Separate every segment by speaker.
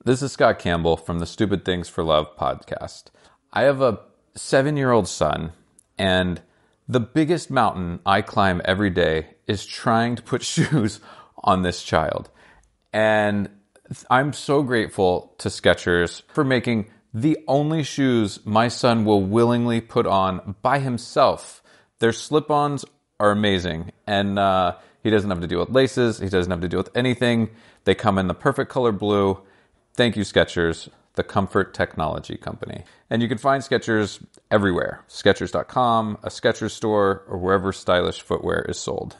Speaker 1: This is Scott Campbell from the Stupid Things for Love podcast. I have a 7-year-old son, and the biggest mountain I climb every day is trying to put shoes on this child. And I'm so grateful to Skechers for making the only shoes my son will willingly put on by himself. Their slip-ons are amazing, and he doesn't have to deal with laces. He doesn't have to deal with anything. They come in the perfect color blue. Thank you, Skechers, the comfort technology company. And you can find Skechers everywhere. Skechers.com, a Skechers store, or wherever stylish footwear is sold.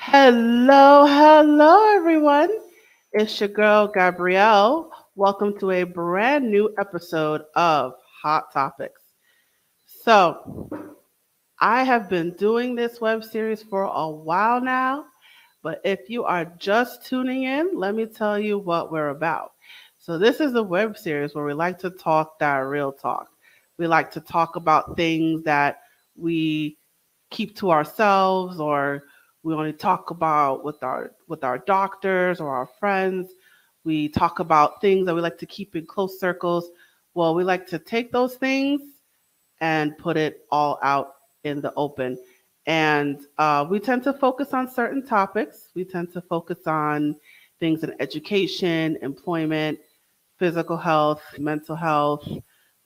Speaker 2: Hello, everyone. It's your girl, Gabrielle. Welcome to a brand new episode of Hot Topics. So, I have been doing this web series for a while now, but if you are just tuning in, let me tell you what we're about. So, this is a web series where we like to talk that real talk. We like to talk about things that we keep to ourselves, or we only talk about with our doctors or our friends. We talk about things that we like to keep in close circles. Well, we like to take those things and put it all out in the open. And we tend to focus on certain topics. We tend to focus on things in education, employment, physical health, mental health.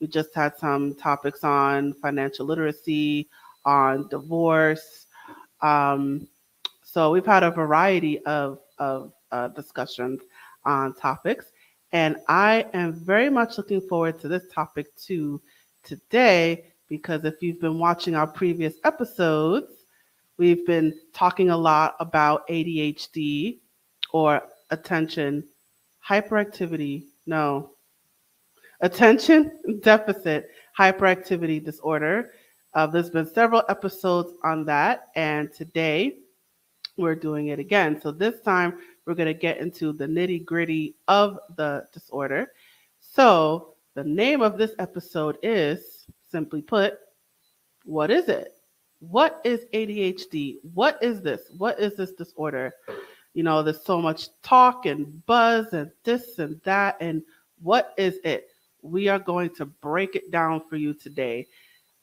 Speaker 2: We just had some topics on financial literacy, on divorce. So we've had a variety of discussions on topics, and I am very much looking forward to this topic too today, because if you've been watching our previous episodes, we've been talking a lot about ADHD, or attention deficit hyperactivity disorder. There's been several episodes on that, and today we're doing it again. So this time we're going to get into the nitty-gritty of the disorder. So the name of this episode is, simply put, what is it? What is ADHD? What is this? What is this disorder? You know, there's so much talk and buzz and this and that. And what is it? We are going to break it down for you today.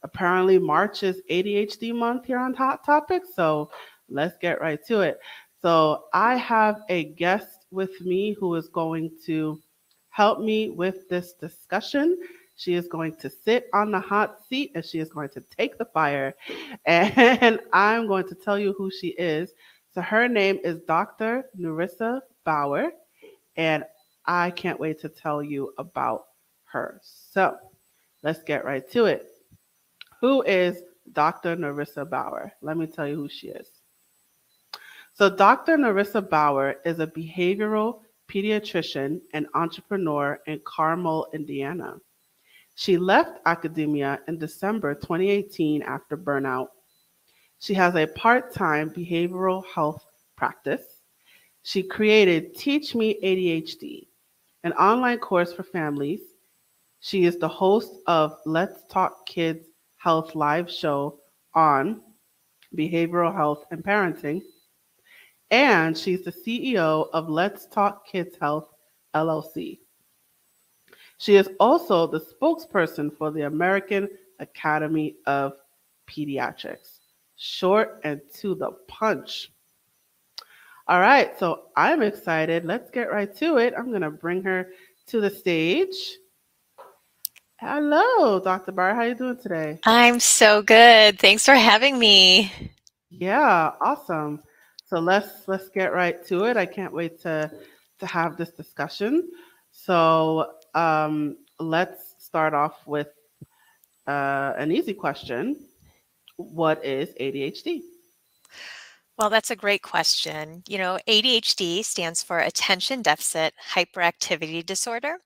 Speaker 2: Apparently, March is ADHD month here on Hot Topics, so let's get right to it. So I have a guest with me who is going to help me with this discussion. She is going to sit on the hot seat and she is going to take the fire. And I'm going to tell you who she is. So her name is Dr. Nerissa Bauer, and I can't wait to tell you about her. So let's get right to it. Who is Dr. Nerissa Bauer? Let me tell you who she is. So Dr. Nerissa Bauer is a behavioral pediatrician and entrepreneur in Carmel, Indiana. She left academia in December 2018 after burnout. She has a part-time behavioral health practice. She created Teach Me ADHD, an online course for families. She is the host of Let's Talk Kids Health live show on behavioral health and parenting. And she's the CEO of Let's Talk Kids Health LLC. She is also the spokesperson for the American Academy of Pediatrics. Short and to the punch. All right, so I'm excited. Let's get right to it. I'm going to bring her to the stage. Hello, Dr. Bauer. How are you doing today?
Speaker 3: I'm so good. Thanks for having me.
Speaker 2: Yeah, awesome. So let's get right to it. I can't wait to have this discussion. So let's start off with an easy question. What is ADHD?
Speaker 3: Well, that's a great question. ADHD stands for Attention Deficit Hyperactivity Disorder.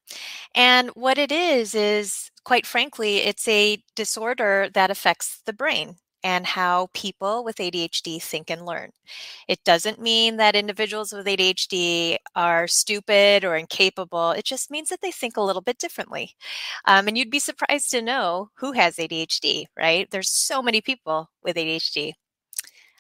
Speaker 3: And what it is quite frankly, it's a disorder that affects the brain and how people with ADHD think and learn. It doesn't mean that individuals with ADHD are stupid or incapable. It just means that they think a little bit differently. And you'd be surprised to know who has ADHD, right? There's so many people with ADHD.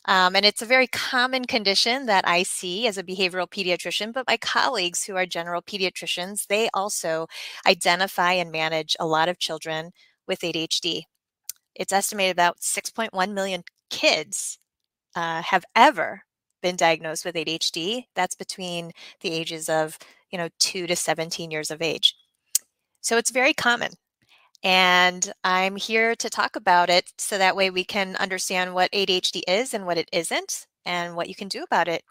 Speaker 3: And it's a very common condition that I see as a behavioral pediatrician, but my colleagues who are general pediatricians, they also identify and manage a lot of children with ADHD. It's estimated about 6.1 million kids have ever been diagnosed with ADHD. That's between the ages of, 2 to 17 years of age. So it's very common. And I'm here to talk about it so that way we can understand what ADHD is and what it isn't and what you can do about it.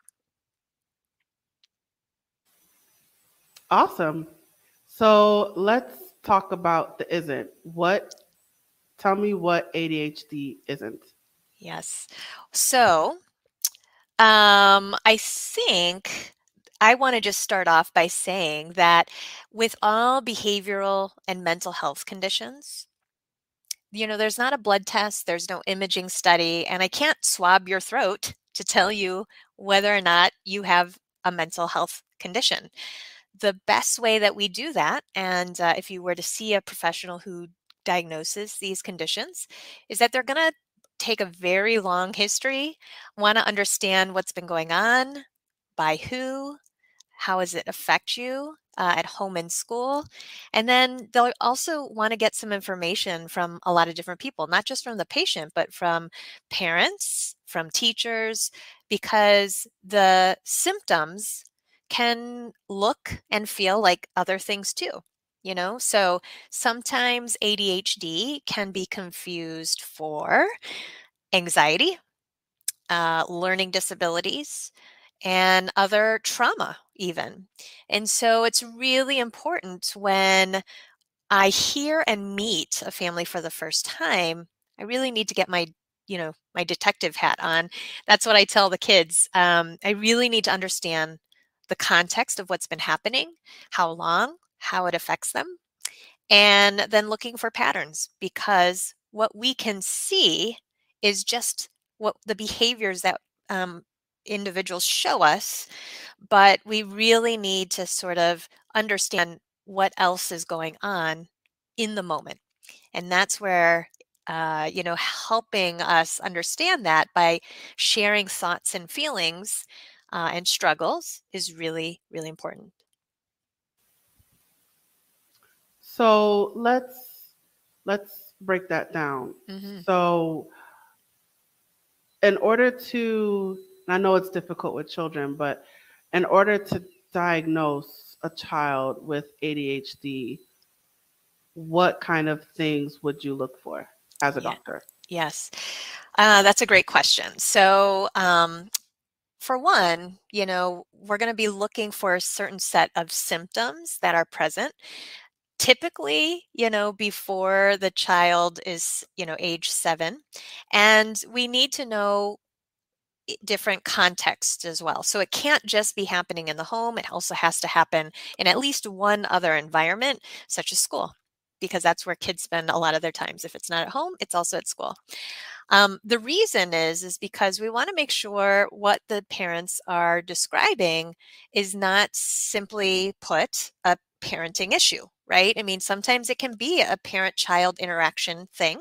Speaker 2: Awesome. So let's talk about the isn't. Tell me what ADHD isn't.
Speaker 3: Yes. So I think I want to just start off by saying that with all behavioral and mental health conditions, there's not a blood test, there's no imaging study, and I can't swab your throat to tell you whether or not you have a mental health condition. The best way that we do that, and if you were to see a professional who diagnoses these conditions, is that they're going to take a very long history, want to understand what's been going on, by who, how does it affect you at home and school? And then they'll also want to get some information from a lot of different people, not just from the patient, but from parents, from teachers, because the symptoms can look and feel like other things too. So sometimes ADHD can be confused for anxiety, learning disabilities, and other trauma even. And so it's really important when I hear and meet a family for the first time, I really need to get my detective hat on. That's what I tell the kids. I really need to understand the context of what's been happening, how long, how it affects them, and then looking for patterns, because what we can see is just what the behaviors that individuals show us, but we really need to sort of understand what else is going on in the moment. And that's where, helping us understand that by sharing thoughts and feelings and struggles is really, really important.
Speaker 2: So let's break that down.
Speaker 3: Mm-hmm.
Speaker 2: So in order to, I know it's difficult with children, but in order to diagnose a child with ADHD, what kind of things would you look for as a doctor?
Speaker 3: Yes, that's a great question. So, for one, we're going to be looking for a certain set of symptoms that are present. Typically, before the child is, age 7, and we need to know different contexts as well. So it can't just be happening in the home. It also has to happen in at least one other environment, such as school, because that's where kids spend a lot of their times. If it's not at home, it's also at school. The reason is because we want to make sure what the parents are describing is not simply put a parenting issue, right? I mean, sometimes it can be a parent-child interaction thing.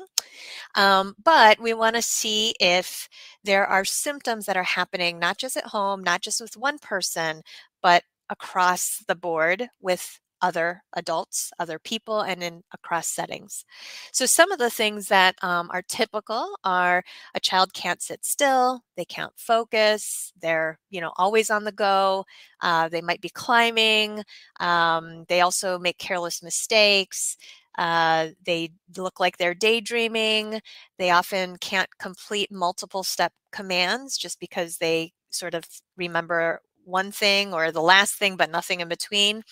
Speaker 3: But we want to see if there are symptoms that are happening, not just at home, not just with one person, but across the board with other adults, other people, and in across settings. So some of the things that are typical are a child can't sit still, they can't focus, they're always on the go, they might be climbing, they also make careless mistakes, they look like they're daydreaming. They often can't complete multiple step commands just because they sort of remember one thing or the last thing, but nothing in between.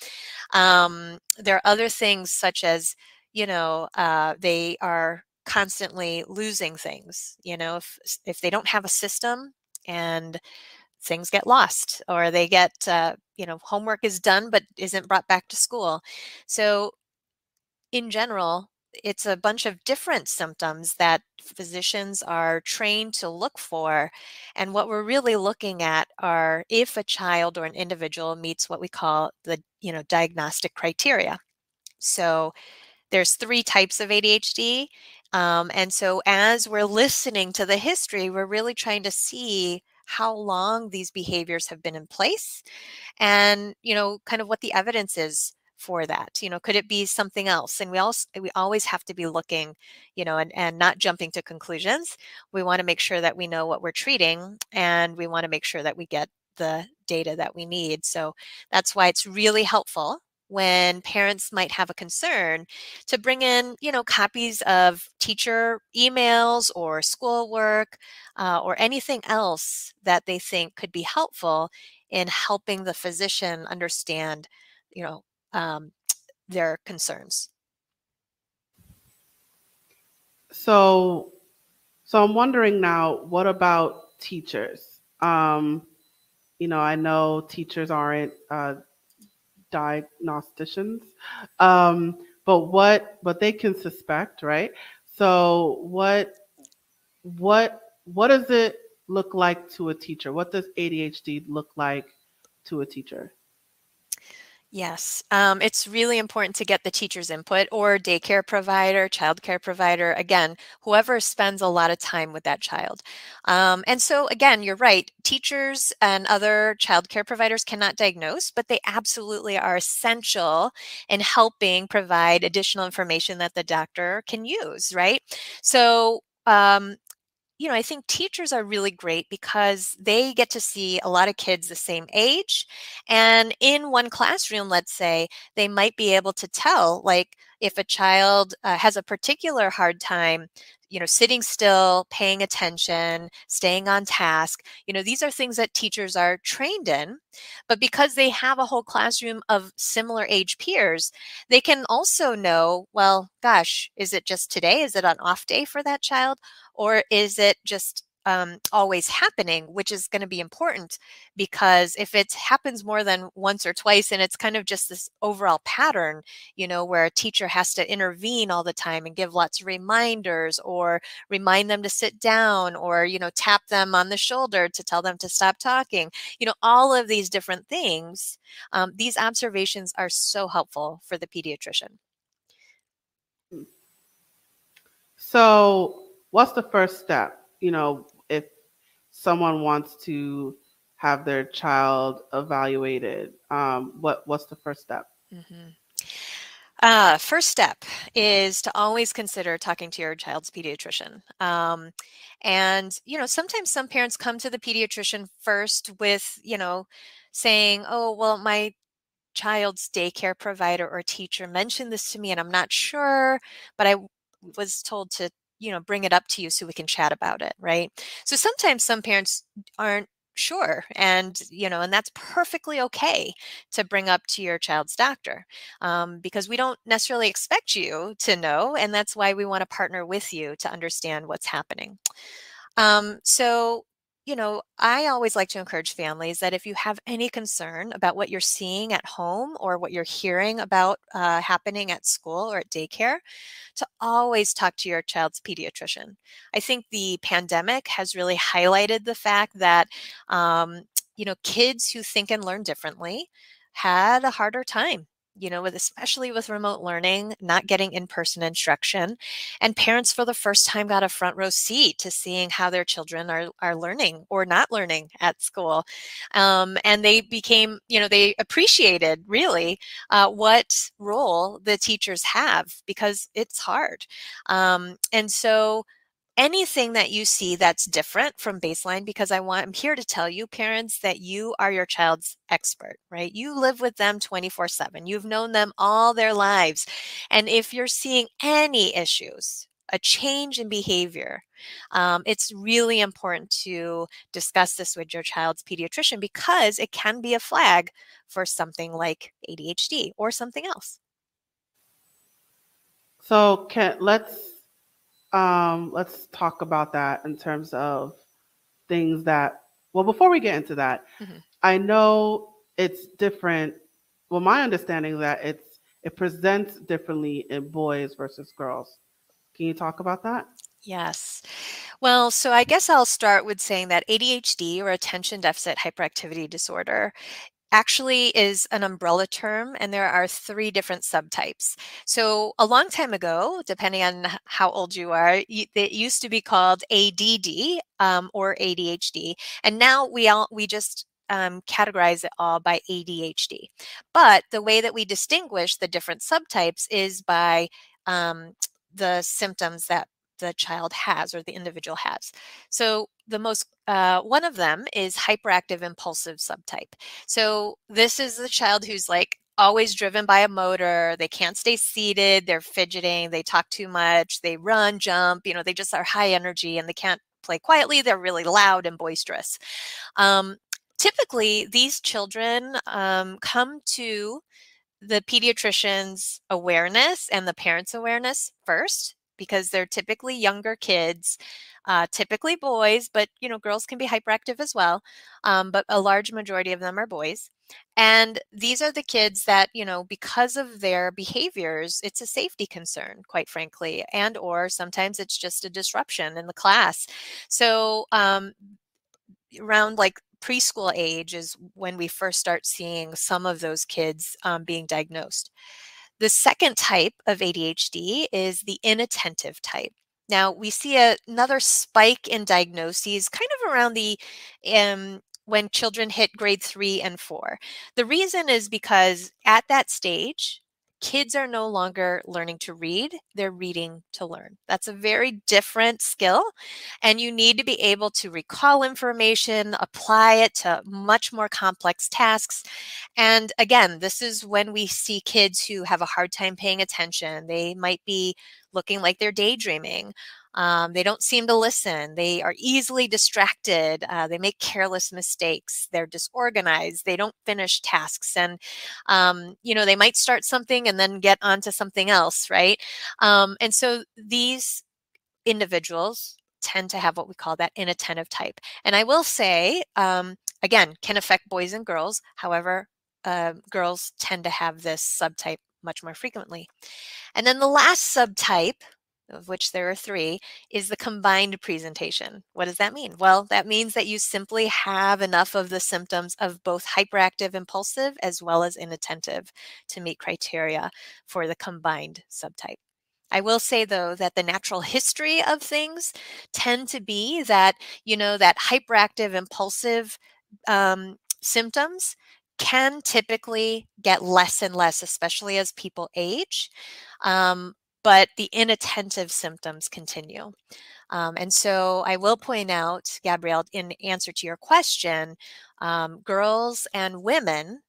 Speaker 3: There are other things such as, they are constantly losing things. If they don't have a system, and things get lost, or they get, homework is done but isn't brought back to school. So in general, it's a bunch of different symptoms that physicians are trained to look for. And what we're really looking at are if a child or an individual meets what we call the, diagnostic criteria. So there's 3 types of ADHD. And so as we're listening to the history, we're really trying to see how long these behaviors have been in place and, kind of what the evidence is for that. Could it be something else? And we always have to be looking, and not jumping to conclusions. We want to make sure that we know what we're treating, and we want to make sure that we get the data that we need. So that's why it's really helpful when parents might have a concern to bring in, copies of teacher emails or schoolwork, or anything else that they think could be helpful in helping the physician understand, you know, um, their concerns.
Speaker 2: So I'm wondering now, what about teachers? I know teachers aren't diagnosticians, but but they can suspect, right? So what does it look like to a teacher? What does ADHD look like to a teacher?
Speaker 3: Yes, it's really important to get the teacher's input or daycare provider, childcare provider, again, whoever spends a lot of time with that child. And so, again, you're right, teachers and other childcare providers cannot diagnose, but they absolutely are essential in helping provide additional information that the doctor can use, right? So, I think teachers are really great because they get to see a lot of kids the same age. And in one classroom, let's say, they might be able to tell, like, if a child has a particular hard time, sitting still, paying attention, staying on task. These are things that teachers are trained in. But because they have a whole classroom of similar age peers, they can also know, well, gosh, is it just today? Is it an off day for that child? Or is it just always happening, which is going to be important, because if it happens more than once or twice and it's kind of just this overall pattern, where a teacher has to intervene all the time and give lots of reminders or remind them to sit down or, tap them on the shoulder to tell them to stop talking, all of these different things, these observations are so helpful for the pediatrician.
Speaker 2: So what's the first step? If someone wants to have their child evaluated, what's the first step?
Speaker 3: Mm-hmm. First step is to always consider talking to your child's pediatrician. And, sometimes some parents come to the pediatrician first with, saying, oh, well, my child's daycare provider or teacher mentioned this to me and I'm not sure, but I was told to, bring it up to you so we can chat about it, right? So sometimes some parents aren't sure, and that's perfectly okay to bring up to your child's doctor, because we don't necessarily expect you to know, and that's why we want to partner with you to understand what's happening. So, I always like to encourage families that if you have any concern about what you're seeing at home or what you're hearing about happening at school or at daycare, to always talk to your child's pediatrician. I think the pandemic has really highlighted the fact that, kids who think and learn differently had a harder time, especially with remote learning, not getting in-person instruction. And parents for the first time got a front row seat to seeing how their children are learning or not learning at school. And they became, they appreciated really what role the teachers have, because it's hard. And so anything that you see that's different from baseline, because I'm here to tell you, parents, that you are your child's expert, right? You live with them 24/7. You've known them all their lives. And if you're seeing any issues, a change in behavior, it's really important to discuss this with your child's pediatrician, because it can be a flag for something like ADHD or something else.
Speaker 2: So let's talk about that in terms of things that Well, before we get into that,
Speaker 3: Mhm.
Speaker 2: I know it's different. Well, my understanding is that it presents differently in boys versus girls. Can you talk about that?
Speaker 3: Yes. Well, so I guess I'll start with saying that ADHD, or attention deficit hyperactivity disorder, actually is an umbrella term, and there are three different subtypes. So a long time ago, depending on how old you are, it used to be called ADD, or ADHD, and now we just categorize it all by ADHD. But the way that we distinguish the different subtypes is by um, the symptoms that the child has or the individual has. So the most one of them is hyperactive impulsive subtype. So this is the child who's like always driven by a motor. They can't stay seated. They're fidgeting. They talk too much. They run, jump. They just are high energy and they can't play quietly. They're really loud and boisterous. Um, Typically, these children come to the pediatrician's awareness and the parents' awareness first, because they're typically younger kids, typically boys, but girls can be hyperactive as well. But a large majority of them are boys. And these are the kids that, because of their behaviors, it's a safety concern, quite frankly, and or sometimes it's just a disruption in the class. So around like preschool age is when we first start seeing some of those kids being diagnosed. The second type of ADHD is the inattentive type. Now, we see another spike in diagnoses kind of around when children hit grade 3 and 4. The reason is because at that stage, kids are no longer learning to read, they're reading to learn. That's a very different skill, and you need to be able to recall information, apply it to much more complex tasks. And again, this is when we see kids who have a hard time paying attention. They might be looking like they're daydreaming. They don't seem to listen. They are easily distracted. They make careless mistakes. They're disorganized. They don't finish tasks. And, they might start something and then get onto something else, right? And so these individuals tend to have what we call that inattentive type. And I will say, again, can affect boys and girls. However, girls tend to have this subtype much more frequently. And then the last subtype, of which there are three, is the combined presentation. What does that mean? Well, that means that you simply have enough of the symptoms of both hyperactive impulsive as well as inattentive to meet criteria for the combined subtype. I will say, though, that the natural history of things tend to be that, that hyperactive impulsive symptoms can typically get less and less, especially as people age. But the inattentive symptoms continue. And so I will point out, Gabrielle, in answer to your question, girls and women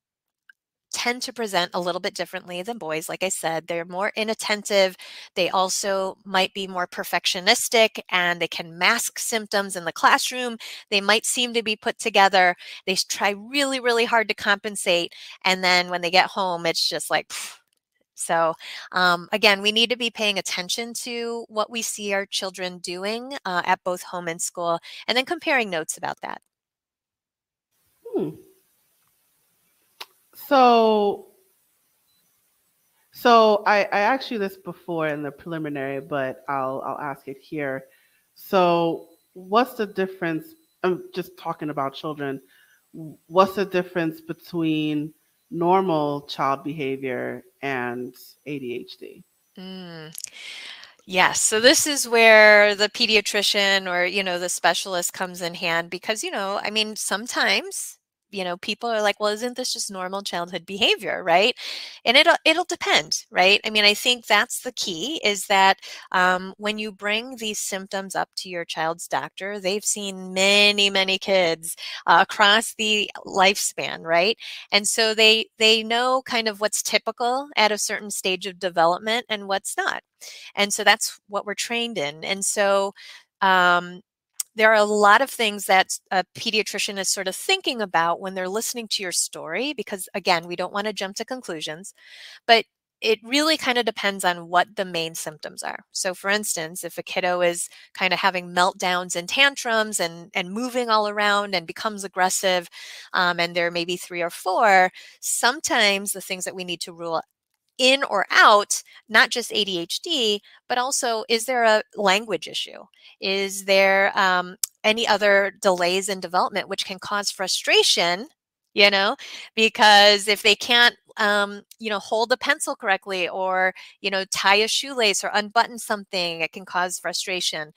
Speaker 3: tend to present a little bit differently than boys. Like I said, they're more inattentive. They also might be more perfectionistic, and they can mask symptoms in the classroom. They might seem to be put together. They try really, really hard to compensate. And then when they get home, it's just like, phew. So again, we need to be paying attention to what we see our children doing at both home and school, and then comparing notes about that.
Speaker 2: Hmm. So I asked you this before in the preliminary, but I'll ask it here. So what's the difference? I'm just talking about children. What's the difference between normal child behavior and ADHD?
Speaker 3: Mm. Yes. So this is where the pediatrician or, the specialist comes in hand because, I mean, sometimes, people are like, well, isn't this just normal childhood behavior, right? And it'll depend, right? I mean, I think that's the key is that when you bring these symptoms up to your child's doctor, they've seen many, many kids across the lifespan, right? And so they know kind of what's typical at a certain stage of development and what's not. And so that's what we're trained in. And so there are a lot of things that a pediatrician is sort of thinking about when they're listening to your story, because again, we don't want to jump to conclusions, but it really kind of depends on what the main symptoms are. So for instance, if a kiddo is kind of having meltdowns and tantrums and moving all around and becomes aggressive, and they're maybe 3 or 4, sometimes the things that we need to rule in or out, not just ADHD, but also, is there a language issue? Is there any other delays in development which can cause frustration, because if they can't, hold a pencil correctly, or, tie a shoelace or unbutton something, it can cause frustration.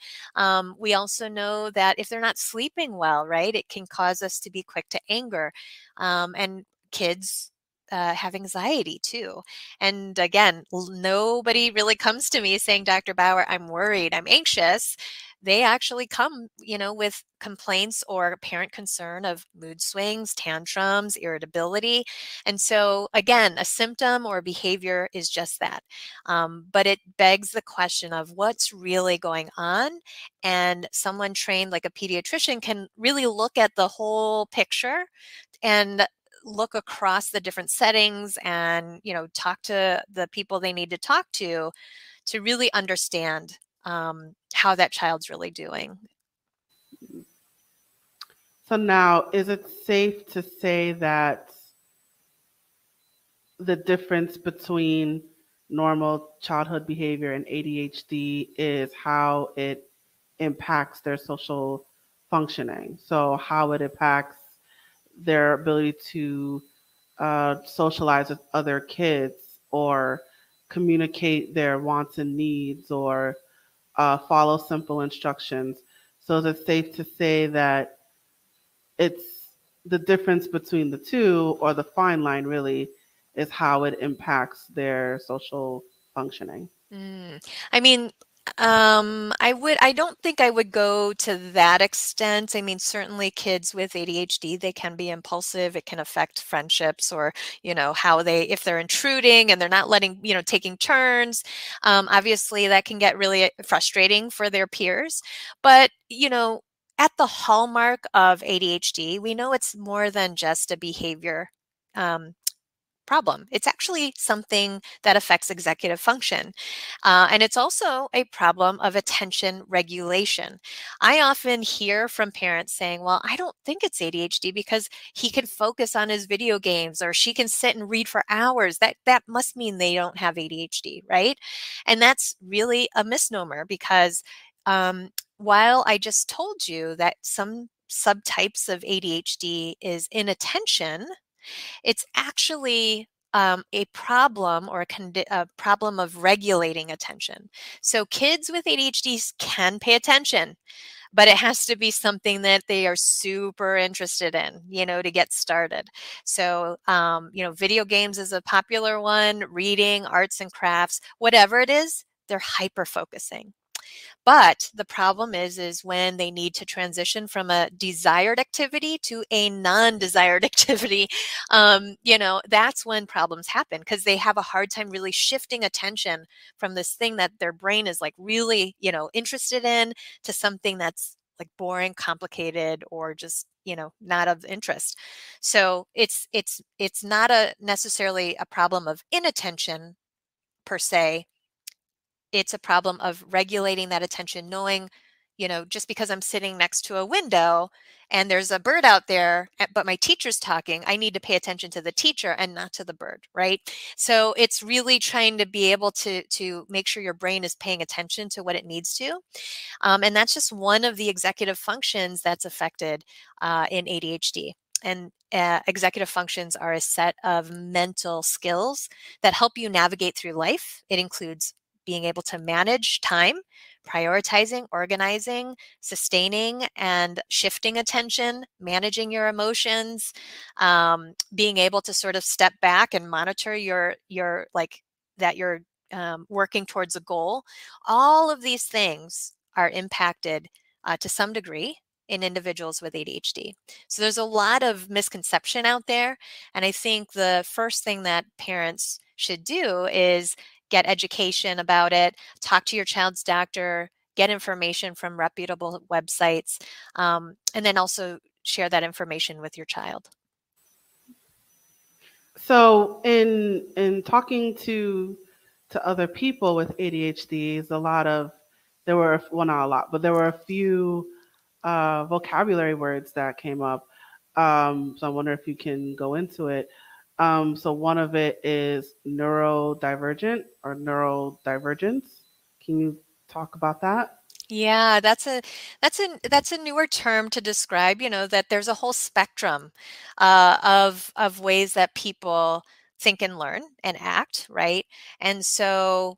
Speaker 3: We also know that if they're not sleeping well, right, it can cause us to be quick to anger. And kids have anxiety too. And again, nobody really comes to me saying, Dr. Bauer, I'm worried, I'm anxious. They actually come, with complaints or parent concern of mood swings, tantrums, irritability. And so again, a symptom or behavior is just that. But it begs the question of what's really going on. And someone trained like a pediatrician can really look at the whole picture and look across the different settings and, talk to the people they need to talk to really understand how that child's really doing.
Speaker 2: So now, is it safe to say that the difference between normal childhood behavior and ADHD is how it impacts their social functioning? So how it impacts their ability to socialize with other kids, or communicate their wants and needs, or follow simple instructions. So is it safe to say that it's the difference between the two, or the fine line really, is how it impacts their social functioning?
Speaker 3: I mean, I don't think I would go to that extent. I mean, certainly kids with ADHD, they can be impulsive. It can affect friendships, or, how if they're intruding and they're not letting, taking turns. Obviously that can get really frustrating for their peers. But, at the hallmark of ADHD, we know it's more than just a behavior problem. It's actually something that affects executive function. And it's also a problem of attention regulation. I often hear from parents saying, well, I don't think it's ADHD because he can focus on his video games, or she can sit and read for hours. That must mean they don't have ADHD, right? And that's really a misnomer, because while I just told you that some subtypes of ADHD is inattention, it's actually a problem, or a problem of regulating attention. So kids with ADHD can pay attention, but it has to be something that they are super interested in, to get started. So, video games is a popular one, reading, arts and crafts, whatever it is, they're hyper focusing. But the problem is when they need to transition from a desired activity to a non-desired activity, that's when problems happen, because they have a hard time really shifting attention from this thing that their brain is like really, interested in, to something that's like boring, complicated, or just, not of interest. So it's not necessarily a problem of inattention per se. It's a problem of regulating that attention, knowing, just because I'm sitting next to a window and there's a bird out there, but my teacher's talking, I need to pay attention to the teacher and not to the bird, right? So it's really trying to be able to make sure your brain is paying attention to what it needs to. And that's just one of the executive functions that's affected in ADHD. And executive functions are a set of mental skills that help you navigate through life. It includes being able to manage time, prioritizing, organizing, sustaining and shifting attention, managing your emotions, being able to sort of step back and monitor your that you're working towards a goal. All of these things are impacted to some degree in individuals with ADHD. So there's a lot of misconception out there. And I think the first thing that parents should do is get education about it, talk to your child's doctor, get information from reputable websites, and then also share that information with your child.
Speaker 2: So in talking to other people with ADHD, is a lot of there were well not a lot, but there were a few vocabulary words that came up. So I wonder if you can go into it. So one of it is neurodivergent or neurodivergence. Can you talk about that?
Speaker 3: Yeah, that's a newer term to describe, that there's a whole spectrum of ways that people think and learn and act, right? And so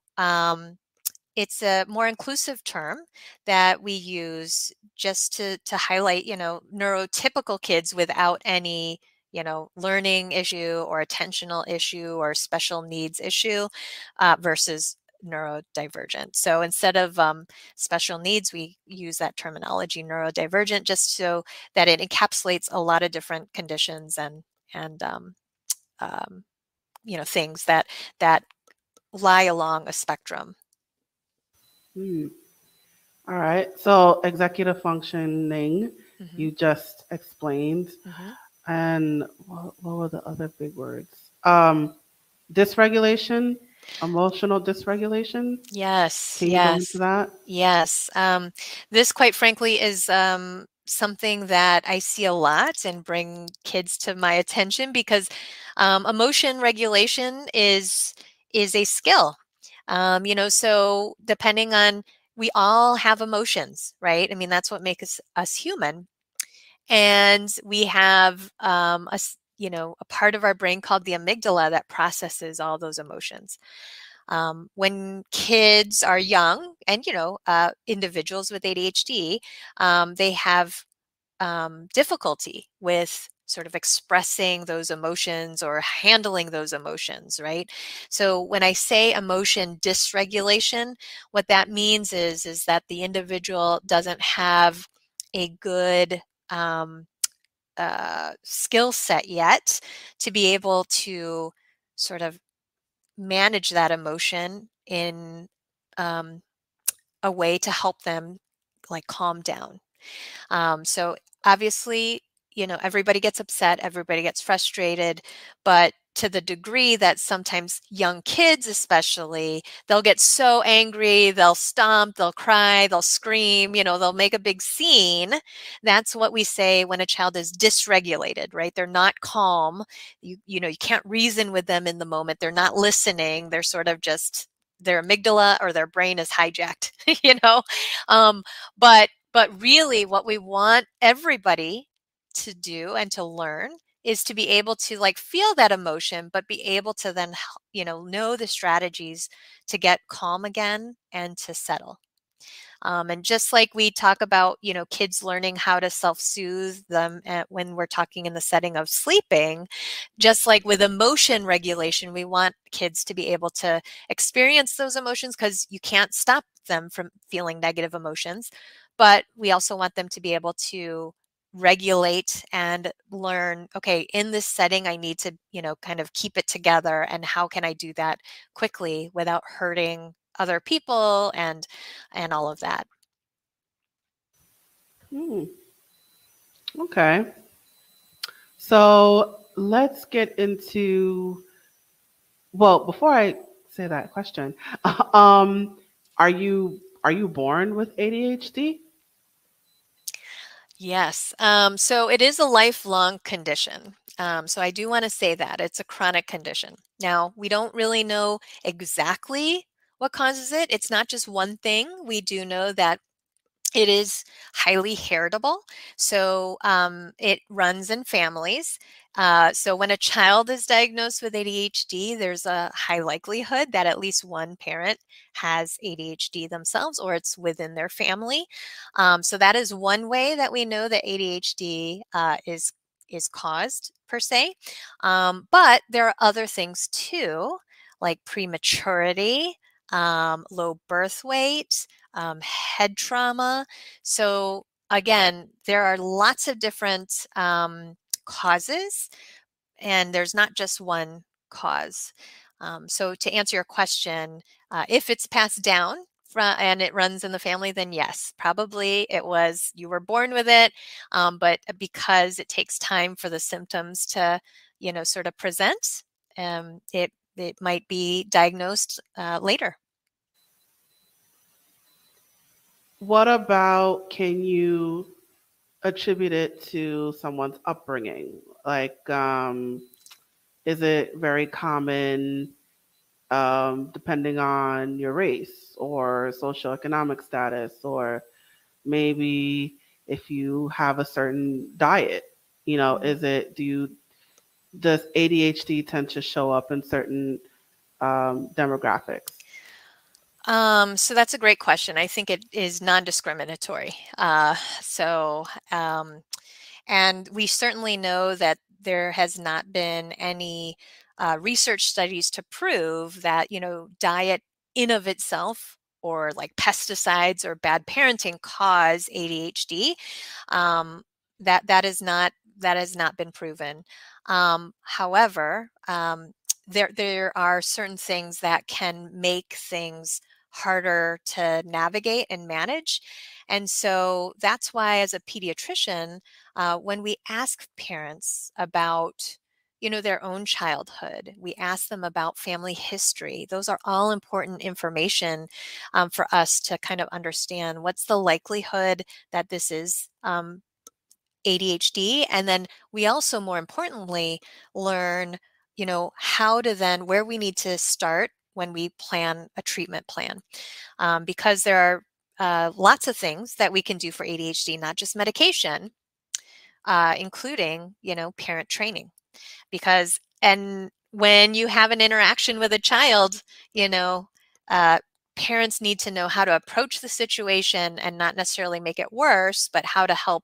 Speaker 3: it's a more inclusive term that we use just to highlight, neurotypical kids without any, learning issue or attentional issue or special needs issue versus neurodivergent. So instead of special needs, we use that terminology neurodivergent just so that it encapsulates a lot of different conditions and um, things that lie along a spectrum.
Speaker 2: Hmm. All right. So executive functioning,
Speaker 3: Hmm.
Speaker 2: you just explained.
Speaker 3: Hmm.
Speaker 2: And what were the other big words? Dysregulation, emotional dysregulation.
Speaker 3: Yes,
Speaker 2: Can you go into
Speaker 3: yes,
Speaker 2: that?
Speaker 3: yes. This, quite frankly, is something that I see a lot and bring kids to my attention because emotion regulation is a skill. So depending on, we all have emotions, right? I mean, that's what makes us human. And we have a part of our brain called the amygdala that processes all those emotions. When kids are young, and individuals with ADHD, they have difficulty with sort of expressing those emotions or handling those emotions, right? So when I say emotion dysregulation, what that means is that the individual doesn't have a good skill set yet to be able to sort of manage that emotion in um, a way to help them like calm down. So obviously, everybody gets upset, everybody gets frustrated, but to the degree that sometimes young kids, especially, they'll get so angry, they'll stomp, they'll cry, they'll scream, they'll make a big scene. That's what we say when a child is dysregulated, right? They're not calm. You can't reason with them in the moment. They're not listening. They're sort of just, their amygdala or their brain is hijacked, you know? Um, but really what we want everybody to do and to learn is to be able to like feel that emotion, but be able to then, know the strategies to get calm again and to settle. And just like we talk about, kids learning how to self-soothe them when we're talking in the setting of sleeping, just like with emotion regulation, we want kids to be able to experience those emotions because you can't stop them from feeling negative emotions. But we also want them to be able to regulate and learn, okay, in this setting, I need to, kind of keep it together. And how can I do that quickly without hurting other people and all of that.
Speaker 2: Hmm. Okay. So let's get into, well, before I say that question, um, are you born with ADHD?
Speaker 3: Yes. So it is a lifelong condition. So I do want to say that it's a chronic condition. Now, we don't really know exactly what causes it. It's not just one thing. We do know that it is highly heritable. So it runs in families. So when a child is diagnosed with ADHD, there's a high likelihood that at least one parent has ADHD themselves or it's within their family. So that is one way that we know that ADHD is caused per se. But there are other things too, like prematurity, low birth weight, head trauma. So again, there are lots of different causes, and there's not just one cause. So to answer your question, if it's passed down and it runs in the family, then yes, probably it was, you were born with it, but because it takes time for the symptoms to, sort of present, it might be diagnosed later.
Speaker 2: What about, can you attribute it to someone's upbringing? Like, is it very common, depending on your race or socioeconomic status, or maybe if you have a certain diet? Does ADHD tend to show up in certain demographics?
Speaker 3: So that's a great question. I think it is non-discriminatory. And we certainly know that there has not been any research studies to prove that, diet in of itself or like pesticides or bad parenting cause ADHD. That has not been proven. However, there are certain things that can make things harder to navigate and manage. And so that's why, as a pediatrician, when we ask parents about their own childhood, we ask them about family history. Those are all important information for us to kind of understand what's the likelihood that this is ADHD. And then we also, more importantly, learn where we need to start when we plan a treatment plan, because there are lots of things that we can do for ADHD, not just medication, including parent training. And when you have an interaction with a child, parents need to know how to approach the situation and not necessarily make it worse, but how to help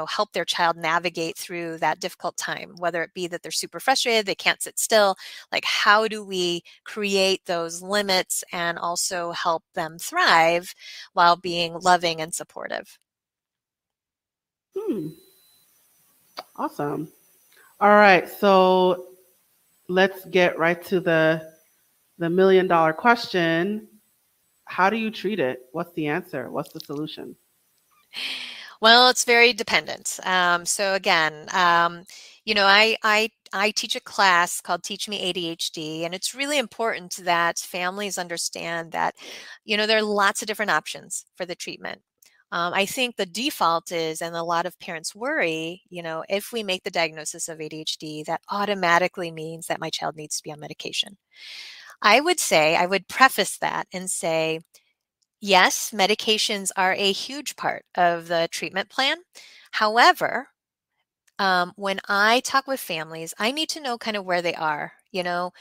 Speaker 3: help their child navigate through that difficult time, whether it be that they're super frustrated, they can't sit still. Like, how do we create those limits and also help them thrive while being loving and supportive?
Speaker 2: Awesome. All right, so let's get right to the $1 million question. How do you treat it? What's the answer? What's the solution?
Speaker 3: Well, it's very dependent. So again, I teach a class called Teach Me ADHD, and it's really important that families understand that, there are lots of different options for the treatment. I think the default is, and a lot of parents worry, if we make the diagnosis of ADHD, that automatically means that my child needs to be on medication. I would preface that and say, yes, medications are a huge part of the treatment plan. However, when I talk with families, I need to know kind of where they are, how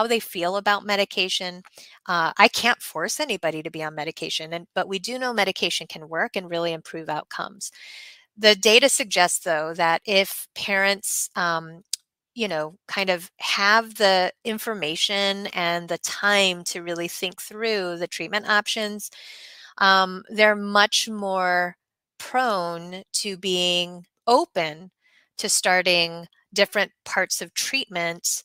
Speaker 3: they feel about medication. I can't force anybody to be on medication, but we do know medication can work and really improve outcomes. The data suggests, though, that if parents kind of have the information and the time to really think through the treatment options, they're much more prone to being open to starting different parts of treatment,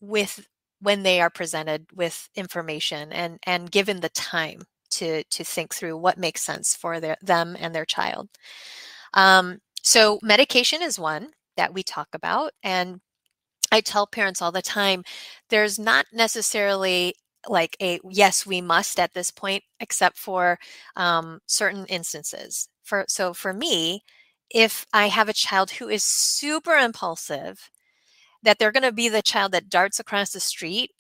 Speaker 3: with when they are presented with information and given the time to think through what makes sense for them and their child. So medication is one that we talk about. And I tell parents all the time, there's not necessarily like a yes, we must at this point, except for certain instances. So for me, if I have a child who is super impulsive, that they're going to be the child that darts across the street,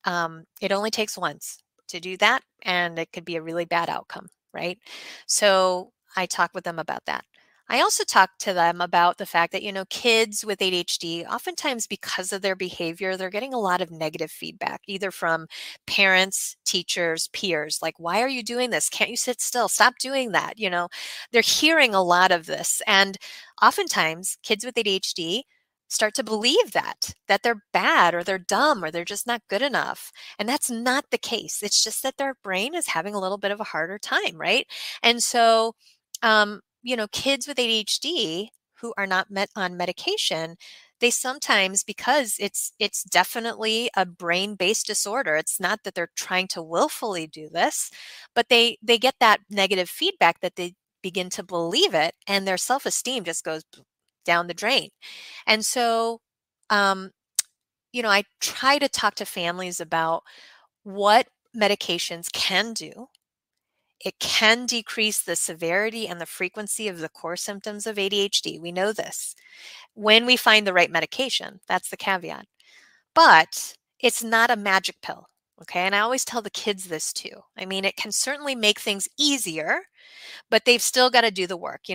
Speaker 3: it only takes once to do that, and it could be a really bad outcome, right? So I talk with them about that. I also talk to them about the fact that, kids with ADHD, oftentimes because of their behavior, they're getting a lot of negative feedback, either from parents, teachers, peers, like, why are you doing this? Can't you sit still? Stop doing that. They're hearing a lot of this. And oftentimes kids with ADHD start to believe that they're bad or they're dumb or they're just not good enough. And that's not the case. It's just that their brain is having a little bit of a harder time, right? And so, kids with ADHD who are not on medication, they sometimes, because it's definitely a brain-based disorder. It's not that they're trying to willfully do this, but they get that negative feedback that they begin to believe it, and their self-esteem just goes down the drain. And so, I try to talk to families about what medications can do. It can decrease the severity and the frequency of the core symptoms of ADHD. We know this when we find the right medication. That's the caveat. But it's not a magic pill. Okay. And I always tell the kids this too. I mean, it can certainly make things easier, but they've still got to do the work.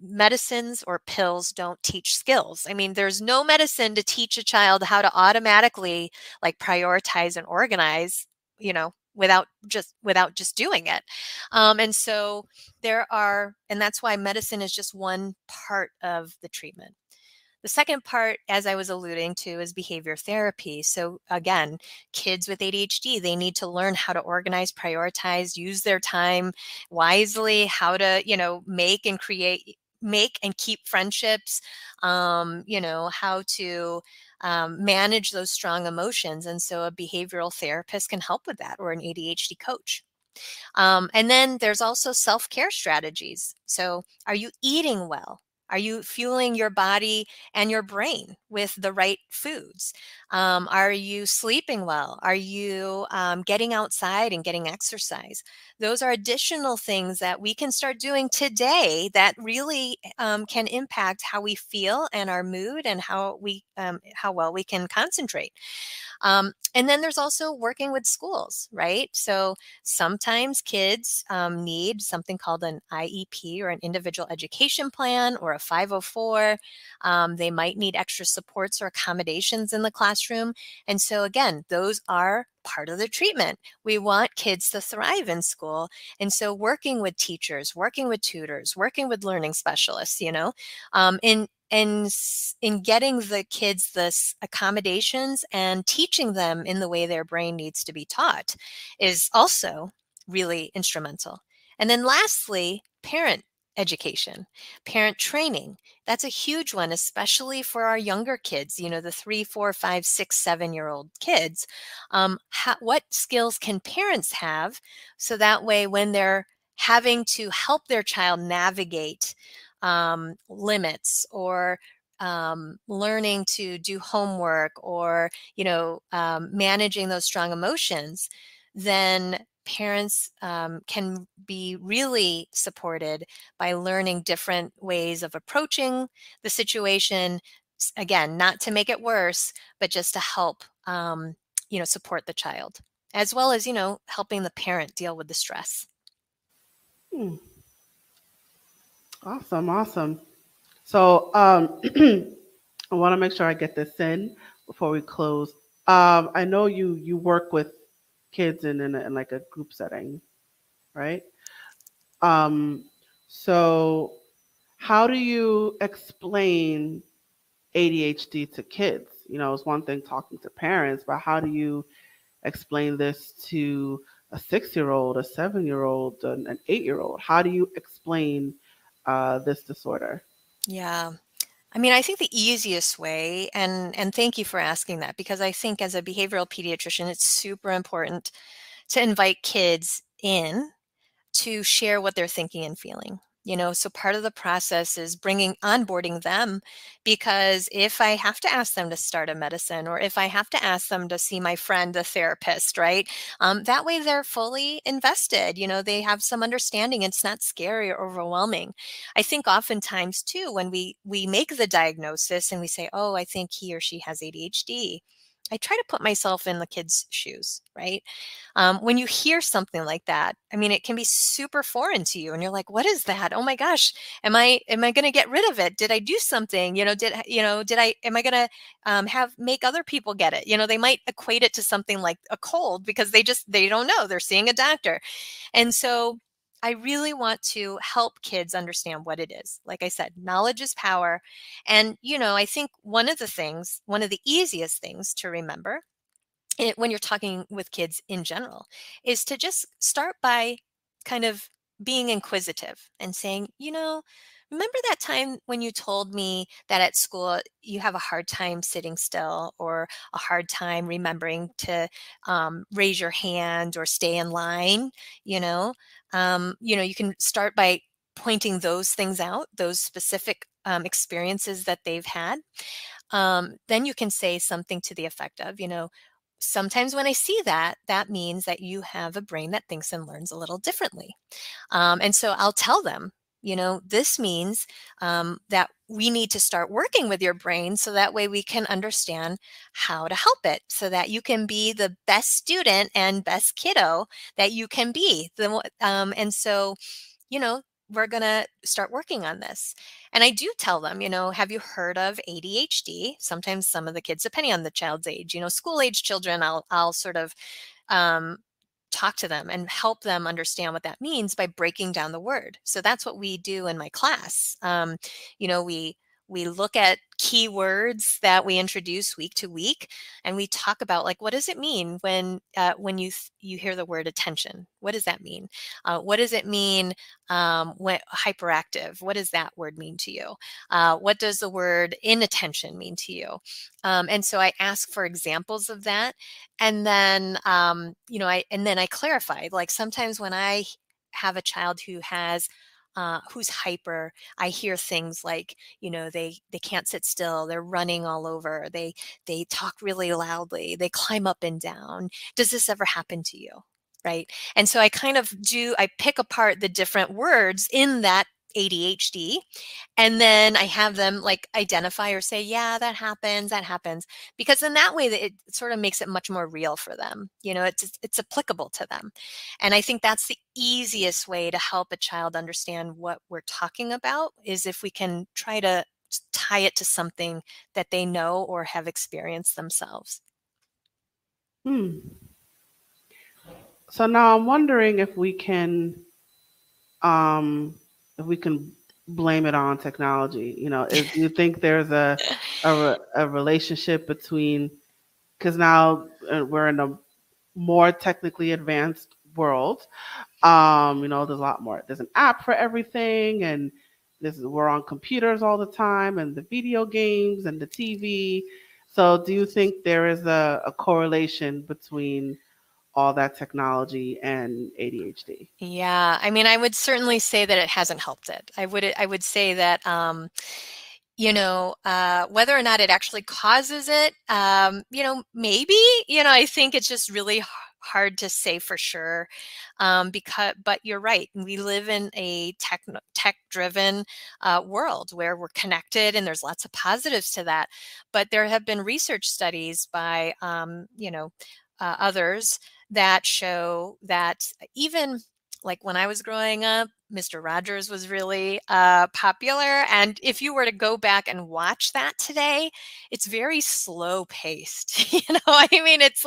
Speaker 3: Medicines or pills don't teach skills. I mean, there's no medicine to teach a child how to automatically like prioritize and organize, without just doing it. And so and that's why medicine is just one part of the treatment. The second part, as I was alluding to, is behavior therapy. So again, kids with ADHD, they need to learn how to organize, prioritize, use their time wisely, how to, make and keep friendships, how to manage those strong emotions. And so a behavioral therapist can help with that, or an ADHD coach. And then there's also self-care strategies. So are you eating well? Are you fueling your body and your brain with the right foods? Are you sleeping well? Are you getting outside and getting exercise? Those are additional things that we can start doing today that really can impact how we feel and our mood and how well we can concentrate. And then there's also working with schools, right? So sometimes kids need something called an IEP, or an individual education plan, or a 504. They might need extra supports or accommodations in the classroom. And so again, those are part of the treatment. We want kids to thrive in school. And so working with teachers, working with tutors, working with learning specialists, in getting the kids this accommodations and teaching them in the way their brain needs to be taught is also really instrumental. And then lastly, parent education, parent training. That's a huge one, especially for our younger kids, the 3, 4, 5, 6, 7-year-old kids. What skills can parents have so that way when they're having to help their child navigate limits, or learning to do homework, or managing those strong emotions, then parents can be really supported by learning different ways of approaching the situation. Again, not to make it worse, but just to help support the child, as well as helping the parent deal with the stress.
Speaker 2: Awesome. So I want to make sure I get this in before we close. I know you work with kids in like a group setting, right? So how do you explain ADHD to kids? It's one thing talking to parents, but how do you explain this to a 6-year-old, a 7-year-old, an 8-year-old? How do you explain this disorder?
Speaker 3: Yeah. I mean, I think the easiest way, and thank you for asking that, because I think as a behavioral pediatrician, it's super important to invite kids in to share what they're thinking and feeling. So part of the process is onboarding them, because if I have to ask them to start a medicine, or if I have to ask them to see my friend, the therapist, right? That way they're fully invested. They have some understanding. It's not scary or overwhelming. I think oftentimes too, when we make the diagnosis and we say, oh, I think he or she has ADHD, I try to put myself in the kid's shoes, right? When you hear something like that, I mean, it can be super foreign to you, and you're like, "What is that? Oh my gosh, am I going to get rid of it? Did I do something? Am I going to make other people get it? They might equate it to something like a cold, because they don't know. They're seeing a doctor, and so I really want to help kids understand what it is. Like I said, knowledge is power. And, I think one of the easiest things to remember when you're talking with kids in general is to just start by kind of being inquisitive and saying, remember that time when you told me that at school you have a hard time sitting still, or a hard time remembering to raise your hand or stay in line? You can start by pointing those things out, those specific experiences that they've had, then you can say something to the effect of, sometimes when I see that, that means that you have a brain that thinks and learns a little differently. And so I'll tell them, this means that we need to start working with your brain so that way we can understand how to help it so that you can be the best student and best kiddo that you can be. And so, we're going to start working on this. And I do tell them, have you heard of ADHD? Sometimes some of the kids, depending on the child's age, school age children, I'll sort of talk to them and help them understand what that means by breaking down the word. So that's what we do in my class. We look at key words that we introduce week to week, and we talk about like, what does it mean when you hear the word attention? What does that mean? What does it mean when hyperactive? What does that word mean to you? What does the word inattention mean to you? And so I ask for examples of that, and then I clarify. Like sometimes when I have a child who's hyper, I hear things like, they can't sit still, they're running all over, they talk really loudly, they climb up and down. Does this ever happen to you? Right. And so I pick apart the different words in that ADHD, and then I have them like identify or say, yeah, that happens, because in that way it sort of makes it much more real for them. It's applicable to them. And I think that's the easiest way to help a child understand what we're talking about, is if we can try to tie it to something that they know or have experienced themselves.
Speaker 2: So now I'm wondering if we can blame it on technology. If you think there's a relationship between, because now we're in a more technically advanced world. There's a lot more. There's an app for everything, and we're on computers all the time, and the video games and the TV. So do you think there is a correlation between all that technology and ADHD?
Speaker 3: Yeah, I mean, I would certainly say that it hasn't helped it. I would say that, whether or not it actually causes it, maybe, I think it's just really hard to say for sure. But you're right. We live in a tech-driven world where we're connected, and there's lots of positives to that. But there have been research studies by, others that show that even like when I was growing up, Mr. Rogers was really popular. And if you were to go back and watch that today, it's very slow paced. I mean, it's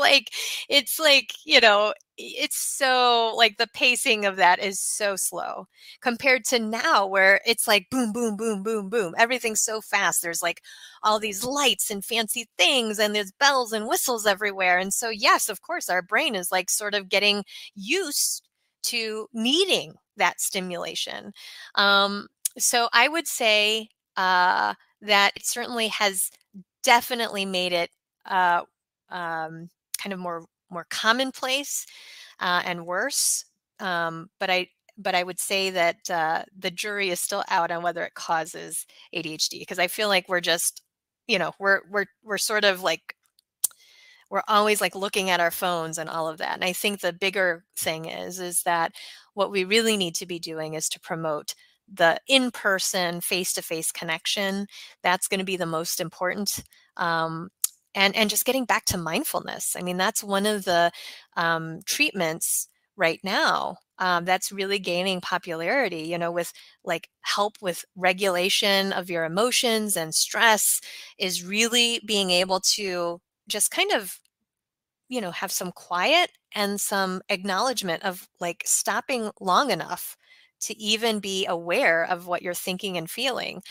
Speaker 3: so like the pacing of that is so slow compared to now where it's like boom, boom, boom, boom, boom. Everything's so fast. There's like all these lights and fancy things, and there's bells and whistles everywhere. And so, yes, of course, our brain is like sort of getting used to needing that stimulation. So I would say that it certainly has definitely made it kind of more commonplace and worse. But I would say that the jury is still out on whether it causes ADHD, because I feel like we're just, we're sort of like, we're always like looking at our phones and all of that. And I think the bigger thing is that what we really need to be doing is to promote the in-person, face-to-face connection. That's going to be the most important. And just getting back to mindfulness. I mean, that's one of the treatments right now that's really gaining popularity, with like help with regulation of your emotions and stress, is really being able to just kind of, have some quiet and some acknowledgement of like stopping long enough to even be aware of what you're thinking and feeling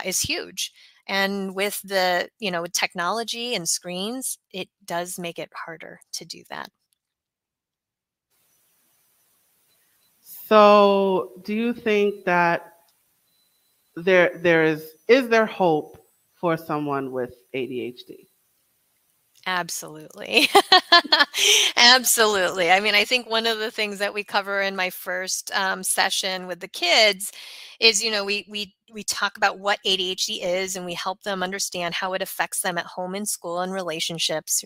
Speaker 3: is huge. And with with technology and screens, it does make it harder to do that.
Speaker 2: So do you think that is there hope for someone with ADHD?
Speaker 3: Absolutely. Absolutely. I mean, I think one of the things that we cover in my first session with the kids is, we we talk about what ADHD is, and we help them understand how it affects them at home and school and relationships,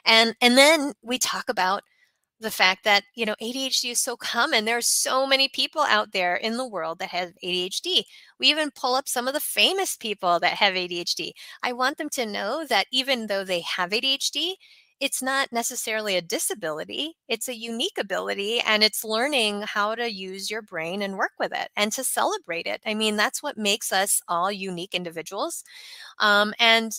Speaker 3: and then we talk about the fact that, ADHD is so common. There are so many people out there in the world that have ADHD. We even pull up some of the famous people that have ADHD. I want them to know that even though they have ADHD, it's not necessarily a disability. It's a unique ability, and it's learning how to use your brain and work with it and to celebrate it. I mean, that's what makes us all unique individuals. And,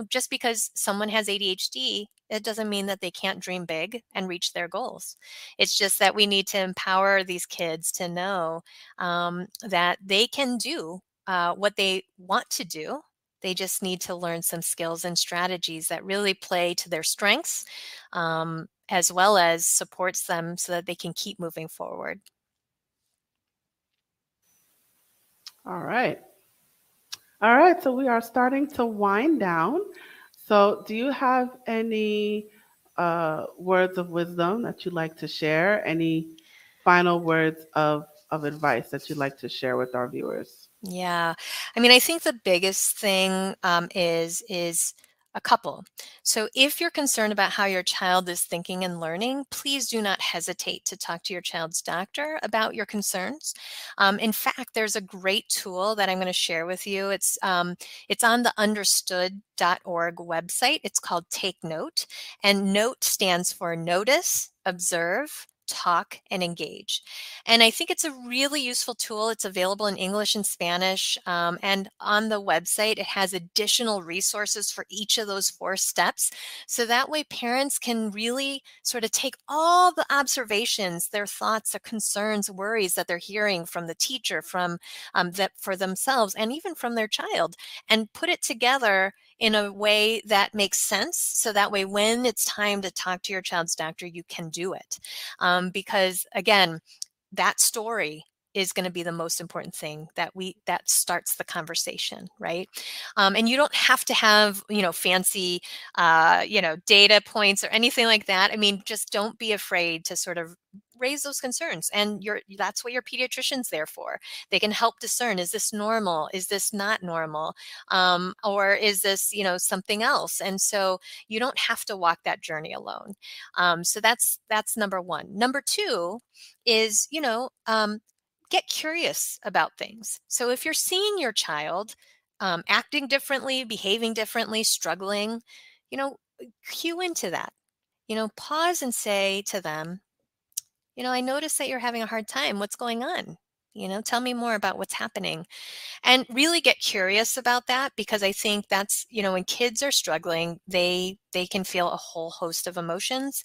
Speaker 3: just because someone has ADHD, it doesn't mean that they can't dream big and reach their goals. It's just that we need to empower these kids to know that they can do what they want to do. They just need to learn some skills and strategies that really play to their strengths, as well as supports them so that they can keep moving forward.
Speaker 2: All right. All right. So we are starting to wind down. So do you have any words of wisdom that you'd like to share? Any final words of advice that you'd like to share with our viewers?
Speaker 3: Yeah. I mean, I think the biggest thing is a couple. So if you're concerned about how your child is thinking and learning, please do not hesitate to talk to your child's doctor about your concerns. In fact, there's a great tool that I'm going to share with you. It's on the understood.org website. It's called Take Note, and NOTE stands for notice, observe, talk, and engage. And I think it's a really useful tool. It's available in English and Spanish. And on the website, it has additional resources for each of those 4 steps. So that way parents can really sort of take all the observations, their thoughts, their concerns, worries that they're hearing from the teacher, from that for themselves, and even from their child, and put it together in a way that makes sense. So that way, when it's time to talk to your child's doctor, you can do it. Because again, that story is going to be the most important thing that starts the conversation, right? And you don't have to have, fancy, data points or anything like that. I mean, just don't be afraid to sort of raise those concerns. And that's what your pediatrician's there for. They can help discern, is this normal? Is this not normal? Or is this, something else? And so you don't have to walk that journey alone. So that's number one. Number 2 is, get curious about things. So if you're seeing your child acting differently, behaving differently, struggling, cue into that. Pause and say to them, I noticed that you're having a hard time. What's going on? Tell me more about what's happening. And really get curious about that, because I think that's, when kids are struggling, they can feel a whole host of emotions.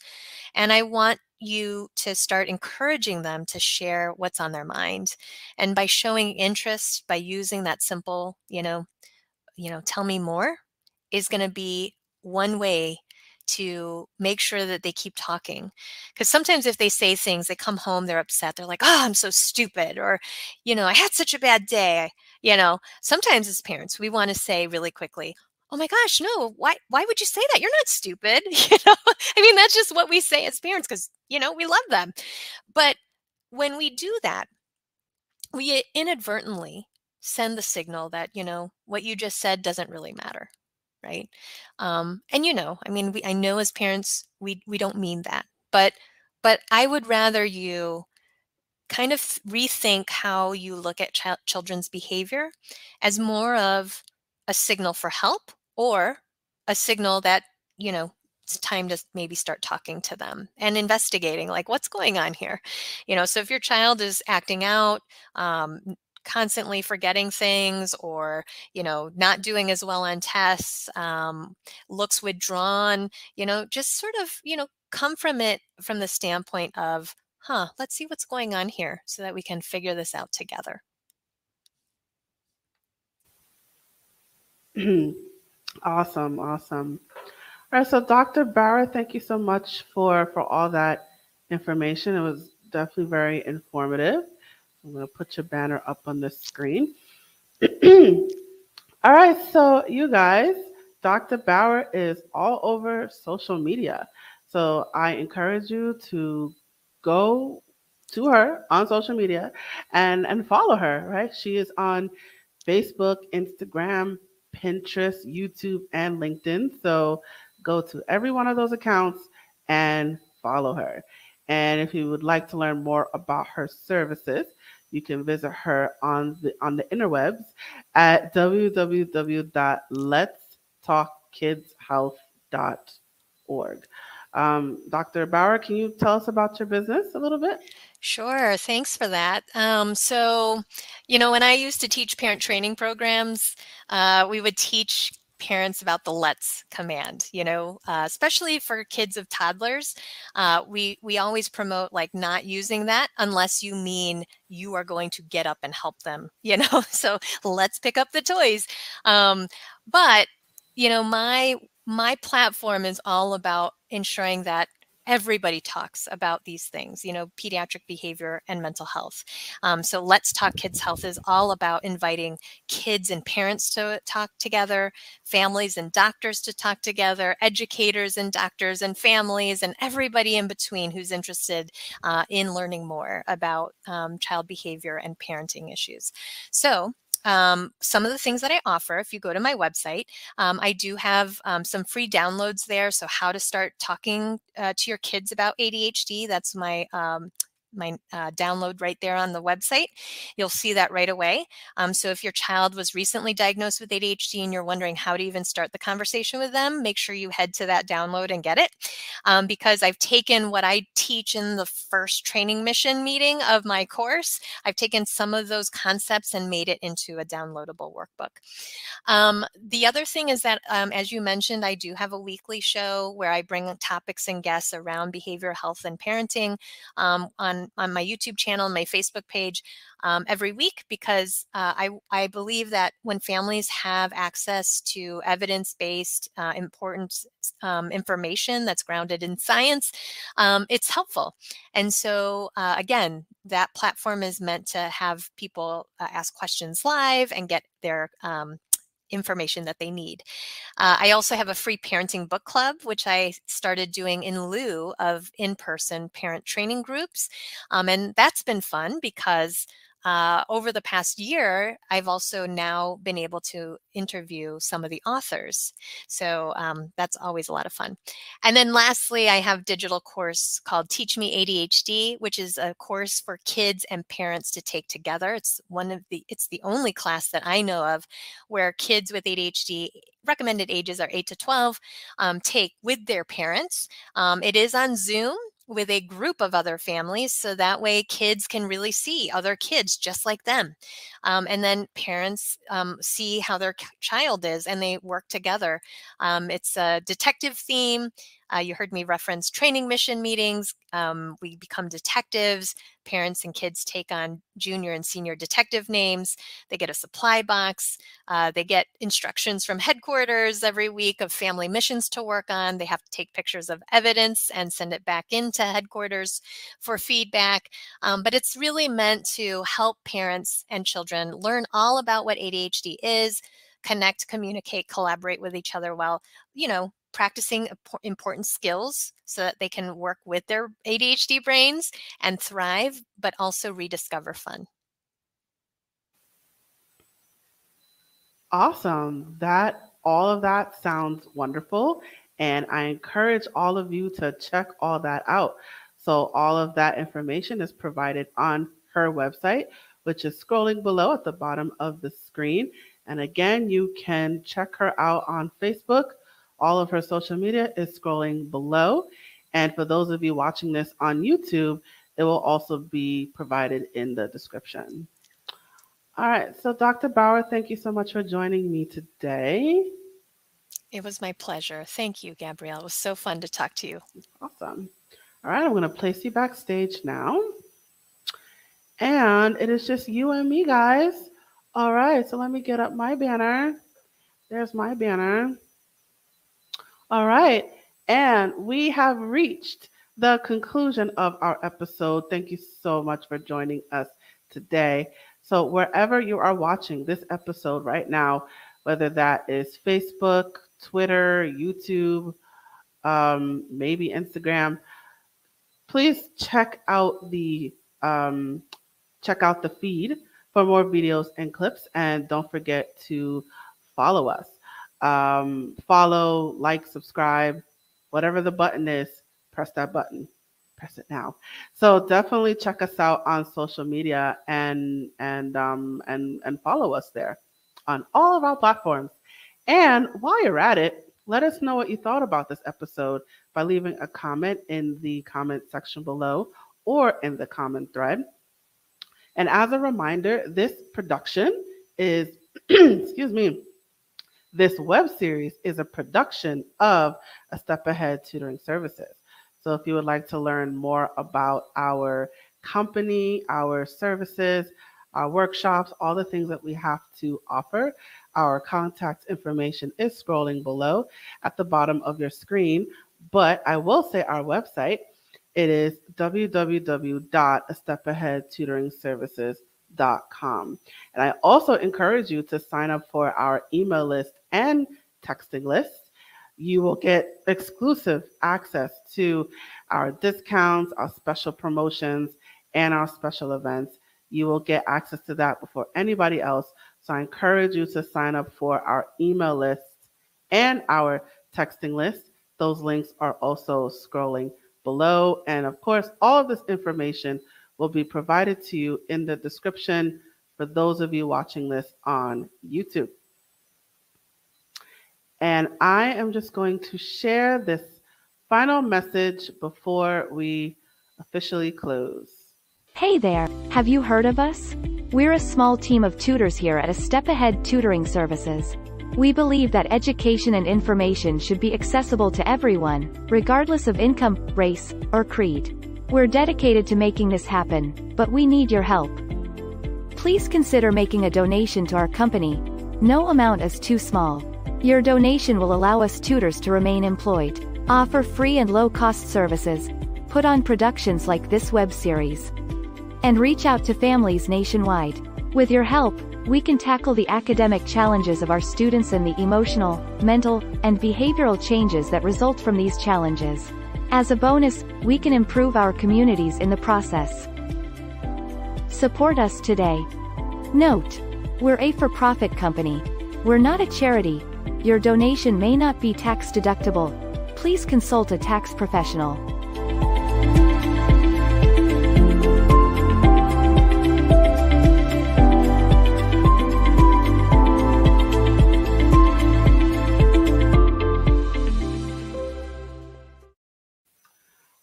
Speaker 3: And I want you to start encouraging them to share what's on their mind. And by showing interest, by using that simple, tell me more, is going to be one way to make sure that they keep talking. Because sometimes if they say things, they come home, they're upset. They're like, oh, I'm so stupid. Or, I had such a bad day. Sometimes as parents, we want to say really quickly, oh my gosh, no, why would you say that? You're not stupid. I mean, that's just what we say as parents because, we love them. But when we do that, we inadvertently send the signal that, what you just said doesn't really matter. Right. And, I mean, I know as parents, we don't mean that, but I would rather you kind of rethink how you look at children's behavior as more of a signal for help or a signal that, it's time to maybe start talking to them and investigating, like, what's going on here? So if your child is acting out, constantly forgetting things, or, not doing as well on tests, looks withdrawn, just sort of, come from it from the standpoint of, let's see what's going on here so that we can figure this out together.
Speaker 2: Awesome. All right. So Dr. Bauer, thank you so much for all that information. It was definitely very informative. I'm going to put your banner up on the screen. All right. So you guys, Dr. Bauer is all over social media. So I encourage you to go to her on social media and follow her, right? She is on Facebook, Instagram, Pinterest, YouTube, and LinkedIn. So go to every one of those accounts and follow her. And if you would like to learn more about her services, you can visit her on the interwebs at www.letstalkkidshealth.org. Dr. Bauer, can you tell us about your business a little bit?
Speaker 3: Sure. Thanks for that. When I used to teach parent training programs, we would teach parents about the let's command, especially for kids of toddlers. We always promote like not using that unless you mean you are going to get up and help them, so let's pick up the toys. But, my platform is all about ensuring that everybody talks about these things, pediatric behavior and mental health. So Let's Talk Kids Health is all about inviting kids and parents to talk together, families and doctors to talk together, educators and doctors and families and everybody in between who's interested in learning more about child behavior and parenting issues. So some of the things that I offer, if you go to my website, I do have some free downloads there. So how to start talking to your kids about ADHD. That's my download right there on the website. You'll see that right away. So if your child was recently diagnosed with ADHD and you're wondering how to even start the conversation with them, make sure you head to that download and get it. Because I've taken what I teach in the first training mission meeting of my course, I've taken some of those concepts and made it into a downloadable workbook. The other thing is that, as you mentioned, I do have a weekly show where I bring topics and guests around behavioral health and parenting on my YouTube channel and my Facebook page every week, because I believe that when families have access to evidence-based, important information that's grounded in science, it's helpful. And so, again, that platform is meant to have people ask questions live and get their information that they need. I also have a free parenting book club, which I started doing in lieu of in-person parent training groups. And that's been fun because over the past year, I've also now been able to interview some of the authors. So that's always a lot of fun. And then lastly, I have a digital course called Teach Me ADHD, which is a course for kids and parents to take together. It's the only class that I know of where kids with ADHD, recommended ages are 8 to 12, take with their parents. It is on Zoom with a group of other families, so that way kids can really see other kids just like them. And then parents see how their child is and they work together. It's a detective theme. You heard me reference training mission meetings. We become detectives. Parents and kids take on junior and senior detective names. They get a supply box. They get instructions from headquarters every week of family missions to work on. They have to take pictures of evidence and send it back into headquarters for feedback. But it's really meant to help parents and children learn all about what ADHD is, connect, communicate, collaborate with each other while, practicing important skills so that they can work with their ADHD brains and thrive, but also rediscover fun.
Speaker 2: Awesome. All of that sounds wonderful. And I encourage all of you to check all that out. So all of that information is provided on her website, which is scrolling below at the bottom of the screen. And again, you can check her out on Facebook. All of her social media is scrolling below. And for those of you watching this on YouTube, it will also be provided in the description. All right. So Dr. Bauer, thank you so much for joining me today.
Speaker 3: It was my pleasure. Thank you, Gabrielle. It was so fun to talk to you.
Speaker 2: Awesome. All right. I'm going to place you backstage now. And it is just you and me, guys. All right. So let me get up my banner. There's my banner. All right. And we have reached the conclusion of our episode. Thank you so much for joining us today. So wherever you are watching this episode right now, whether that is Facebook, Twitter, YouTube, maybe Instagram, please check out the feed for more videos and clips. And don't forget to follow us. Follow, like, subscribe, whatever the button is, press that button. Press it now. So definitely check us out on social media and follow us there on all of our platforms. And while you're at it, let us know what you thought about this episode by leaving a comment in the comment section below or in the comment thread. And as a reminder, this production is, excuse me, this web series is a production of A Step Ahead Tutoring Services. So if you would like to learn more about our company, our services, our workshops, all the things that we have to offer, our contact information is scrolling below at the bottom of your screen. But I will say our website, it is www.astepaheadtutoringservices.com. And I also encourage you to sign up for our email list and texting list. You will get exclusive access to our discounts, our special promotions, and our special events. You will get access to that before anybody else. So I encourage you to sign up for our email list and our texting list. Those links are also scrolling below. And of course, all of this information will be provided to you in the description for those of you watching this on YouTube. And I am just going to share this final message before we officially close.
Speaker 4: Hey there, have you heard of us? We're a small team of tutors here at A Step Ahead Tutoring Services. We believe that education and information should be accessible to everyone, regardless of income, race, or creed. We're dedicated to making this happen, but we need your help. Please consider making a donation to our company. No amount is too small. Your donation will allow us tutors to remain employed, offer free and low-cost services, put on productions like this web series, and reach out to families nationwide. With your help, we can tackle the academic challenges of our students and the emotional, mental, and behavioral changes that result from these challenges. As a bonus, we can improve our communities in the process. Support us today. Note: we're a for-profit company. We're not a charity. Your donation may not be tax deductible. Please consult a tax professional.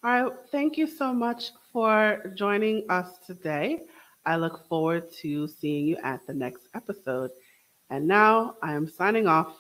Speaker 2: All right, thank you so much for joining us today. I look forward to seeing you at the next episode. And now I am signing off.